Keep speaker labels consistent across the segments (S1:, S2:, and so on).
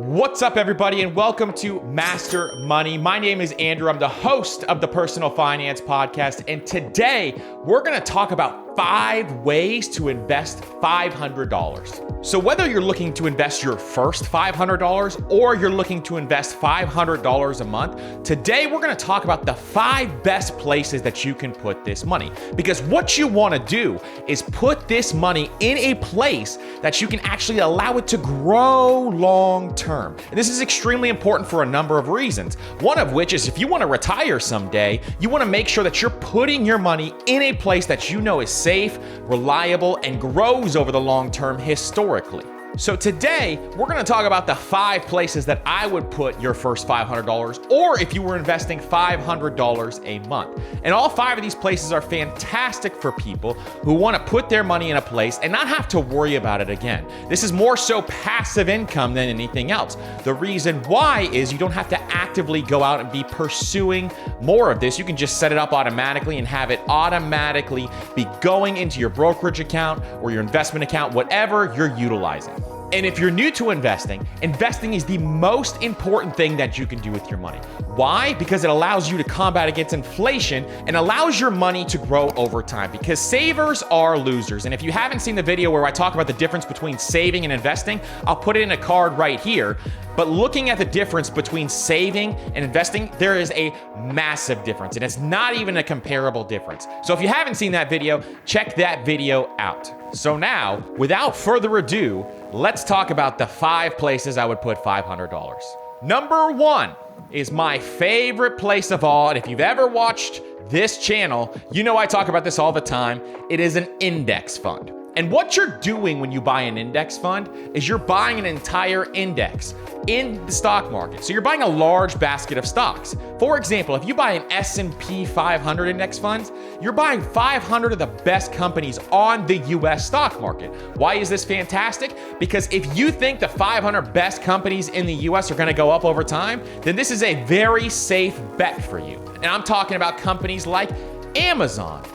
S1: What's up, everybody, and welcome to Master Money. My name is Andrew. I'm the host of the Personal Finance Podcast, and today we're going to talk about 5 ways to invest $500. So whether you're looking to invest your first $500 or you're looking to invest $500 a month, today we're going to talk about the 5 best places that you can put this money. Because what you want to do is put this money in a place that you can actually allow it to grow long term. And this is extremely important for a number of reasons. One of which is if you want to retire someday, you want to make sure that you're putting your money in a place that you know is safe, reliable, and grows over the long term historically. So today, we're going to talk about the 5 places that I would put your first $500, or if you were investing $500 a month. And all 5 of these places are fantastic for people who want to put their money in a place and not have to worry about it again. This is more so passive income than anything else. The reason why is you don't have to actively go out and be pursuing more of this. You can just set it up automatically and have it automatically be going into your brokerage account or your investment account, whatever you're utilizing. And if you're new to investing, investing is the most important thing that you can do with your money. Why? Because it allows you to combat against inflation and allows your money to grow over time, because savers are losers. And if you haven't seen the video where I talk about the difference between saving and investing, I'll put it in a card right here. But looking at the difference between saving and investing, there is a massive difference, and it's not even a comparable difference. So if you haven't seen that video, check that video out. So now, without further ado, let's talk about the 5 places I would put $500. Number 1 is my favorite place of all, and if you've ever watched this channel, you know I talk about this all the time. It is an index fund. And what you're doing when you buy an index fund is you're buying an entire index in the stock market. So you're buying a large basket of stocks. For example, if you buy an S&P 500 index fund, you're buying 500 of the best companies on the US stock market. Why is this fantastic? Because if you think the 500 best companies in the US are going to go up over time, then this is a very safe bet for you. And I'm talking about companies like Amazon,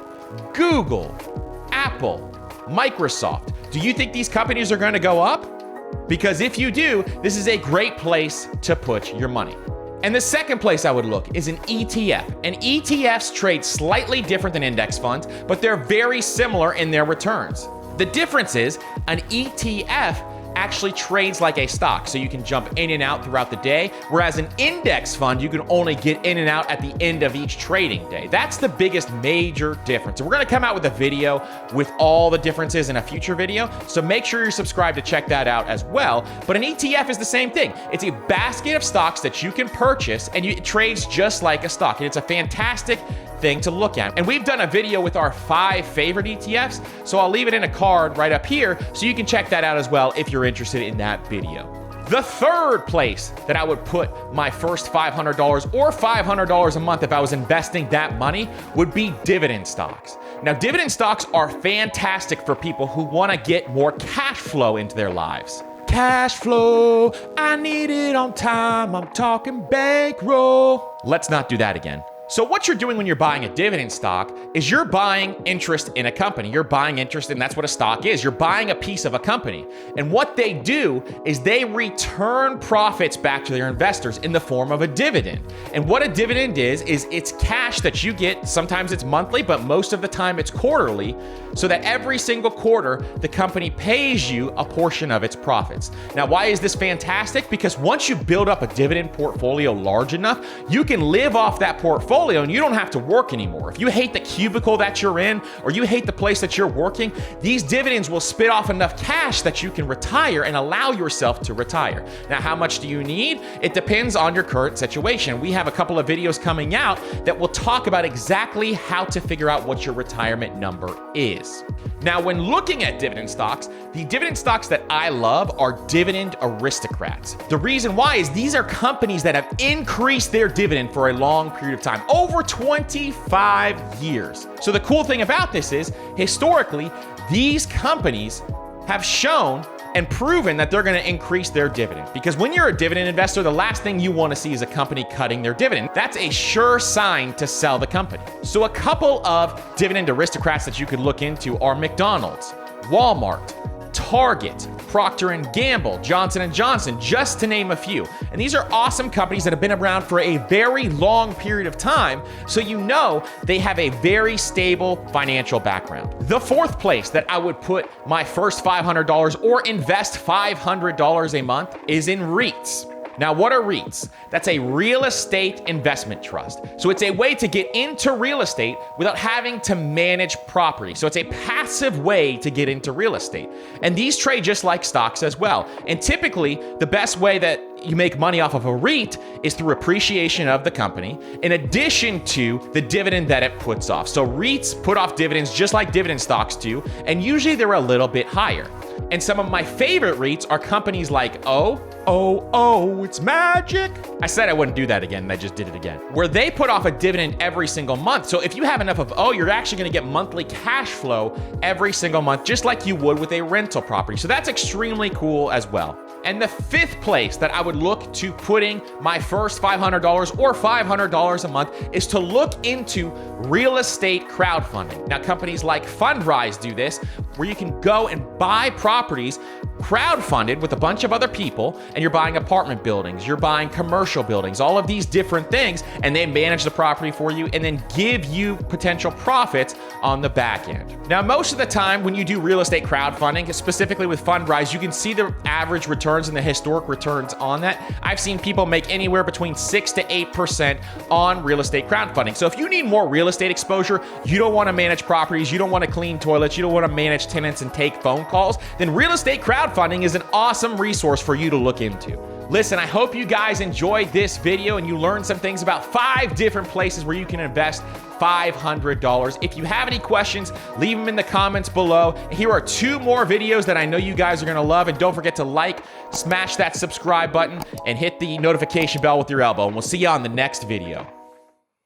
S1: Google, Apple, Microsoft. Do you think these companies are going to go up? Because if you do, this is a great place to put your money. And the second place I would look is an ETF. And ETFs trade slightly different than index funds, but they're very similar in their returns. The difference is an ETF actually trades like a stock, so you can jump in and out throughout the day, whereas an index fund, you can only get in and out at the end of each trading day. That's the biggest major difference. And we're gonna come out with a video with all the differences in a future video, so make sure you're subscribed to check that out as well. But an ETF is the same thing. It's a basket of stocks that you can purchase, and it trades just like a stock, and it's a fantastic thing to look at. And we've done a video with our 5 favorite ETFs, so I'll leave it in a card right up here so you can check that out as well if you're interested in that video. The third place that I would put my first $500 or $500 a month if I was investing that money would be dividend stocks. Now, dividend stocks are fantastic for people who want to get more cash flow into their lives. Cash flow, I need it on time, I'm talking bankroll. Let's not do that again. So what you're doing when you're buying a dividend stock is you're buying interest in a company. You're buying interest, and that's what a stock is. You're buying a piece of a company. And what they do is they return profits back to their investors in the form of a dividend. And what a dividend is it's cash that you get. Sometimes it's monthly, but most of the time it's quarterly, so that every single quarter, the company pays you a portion of its profits. Now, why is this fantastic? Because once you build up a dividend portfolio large enough, you can live off that portfolio and you don't have to work anymore. If you hate the cubicle that you're in, or you hate the place that you're working, these dividends will spit off enough cash that you can retire and allow yourself to retire. Now, how much do you need? It depends on your current situation. We have a couple of videos coming out that will talk about exactly how to figure out what your retirement number is. Now, when looking at dividend stocks, the dividend stocks that I love are Dividend Aristocrats. The reason why is these are companies that have increased their dividend for a long period of time, over 25 years. So the cool thing about this is, historically, these companies have shown and proven that they're going to increase their dividend. Because when you're a dividend investor, the last thing you want to see is a company cutting their dividend. That's a sure sign to sell the company. So a couple of Dividend Aristocrats that you could look into are McDonald's, Walmart, Target, Procter & Gamble, Johnson & Johnson, just to name a few. And these are awesome companies that have been around for a very long period of time, so you know they have a very stable financial background. The fourth place that I would put my first $500 or invest $500 a month is in REITs. Now, what are REITs? That's a real estate investment trust. So it's a way to get into real estate without having to manage property. So it's a passive way to get into real estate. And these trade just like stocks as well. And typically, the best way that you make money off of a REIT is through appreciation of the company, in addition to the dividend that it puts off. So REITs put off dividends just like dividend stocks do, and usually they're a little bit higher. And some of my favorite REITs are companies like it's magic. I said I wouldn't do that again, and I just did it again. Where they put off a dividend every single month. So if you have enough of you're actually gonna get monthly cash flow every single month, just like you would with a rental property. So that's extremely cool as well. And the fifth place that I would look to putting my first $500 or $500 a month is to look into real estate crowdfunding. Now, companies like Fundrise do this, where you can go and buy properties crowdfunded with a bunch of other people, and you're buying apartment buildings, you're buying commercial buildings, all of these different things, and they manage the property for you and then give you potential profits on the back end. Now, most of the time when you do real estate crowdfunding, specifically with Fundrise, you can see the average returns and the historic returns on that. I've seen people make anywhere between 6 to 8% on real estate crowdfunding. So if you need more real estate exposure, you don't want to manage properties, you don't want to clean toilets, you don't want to manage tenants and take phone calls, then real estate crowdfunding is an awesome resource for you to look into. Listen, I hope you guys enjoyed this video and you learned some things about 5 different places where you can invest $500. If you have any questions, leave them in the comments below. Here are 2 more videos that I know you guys are gonna love, and don't forget to like, smash that subscribe button, and hit the notification bell with your elbow, and we'll see you on the next video.